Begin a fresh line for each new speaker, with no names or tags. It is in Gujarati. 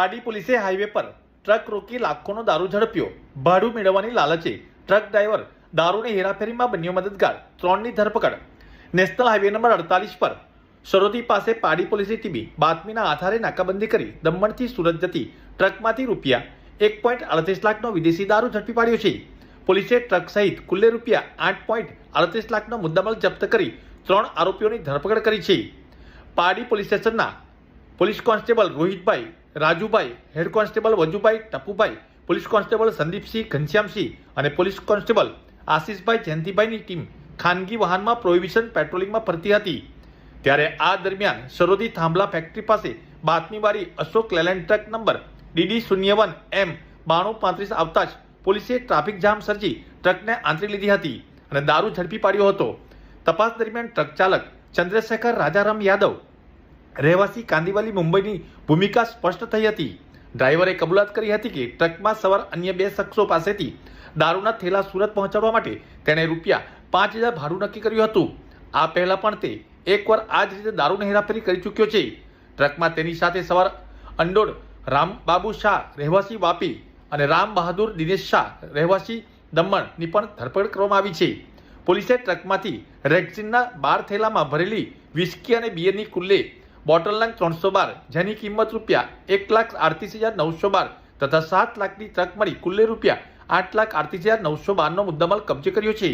પારડી પોલીસે હાઈવે પર ટ્રક રોકી લાખોનો દારૂ ઝડપ્યો। ભાડું મેળવવાની લાલચે ટ્રક ડ્રાઈવર દારૂની હેરાફેરીમાં બન્યો મદદગાર, 3ની ધરપકડ। નેશનલ હાઈવે નંબર 48 પર સરોદી પાસે પારડી પોલીસે ટીબી બાતમીના આધારે નાકાબંધી કરી દમણથી સુરત જતી ટ્રકમાંથી રૂપિયા 1.38 લાખનો વિદેશી દારૂ ઝડપી પાડ્યો છે। પોલીસે ટ્રક સહિત કુલ્લે રૂપિયા 8.38 લાખનો મુદ્દામાલ જપ્ત કરી 3 આરોપીઓની ધરપકડ કરી છે। પારડી પોલીસ સ્ટેશનના police constable Rohitbhai, Rajubhai, head constable Vajubhai, Tapubhai, police constable Sandipsinh, Ghanshyamsinh અને પોલીસ કોન્સ્ટેબલ આશીષભાઈ, જયંતિભાઈની ટીમ ખાનગી વાહનમાં પ્રોહિબિશન પેટ્રોલિંગમાં ફરતી હતી। ત્યારે આ દરમિયાન સરોદી થાંભલા ફેક્ટરી પાસે બાતમીવાળી Ashok Leyland truck number DD01M 9235 આવતા જ પોલીસે ટ્રાફિક જામ સર્જી ટ્રકને આંતરી લીધી હતી અને દારૂ ઝડપી પાડ્યો હતો। તપાસ દરમિયાન ટ્રક ચાલક ચંદ્રશેખર રાજારામ યાદવ, રહેવાસી કાંદીવાલી, મુંબઈની ભૂમિકા સ્પષ્ટ થઈ હતી। ડ્રાઈવરે કબૂલાત કરી હતી કે ટ્રકમાં સવાર અન્ય 2 શખ્સો પાસેથી દારૂના થેલા સુરત પહોંચાડવા માટે તેણે રૂપિયા 5000 ભાડું નક્કી કર્યું હતું। આ પહેલા પણ તે એકવાર આ જ રીતે દારૂની હેરાફેરી કરી ચૂક્યો છે। ટ્રકમાં તેની સાથે સવાર અંડોડ રામબાબુ શાહ, રહેવાસી વાપી અને રામ બહાદુર દિનેશ શાહ, રહેવાસી દમણની પણ ધરપકડ કરવામાં આવી છે। પોલીસે ટ્રકમાંથી રેક્સિનના 12 થેલામાં ભરેલી વિસ્કી અને બિયરની કુલ્લે બોટલના 312 જેની કિંમત રૂપિયા 1,38,912 તથા 7 લાખની ટ્રક મળી કુલ્લે રૂપિયા 8,38,912નો મુદ્દામાલ કબજે કર્યો છે।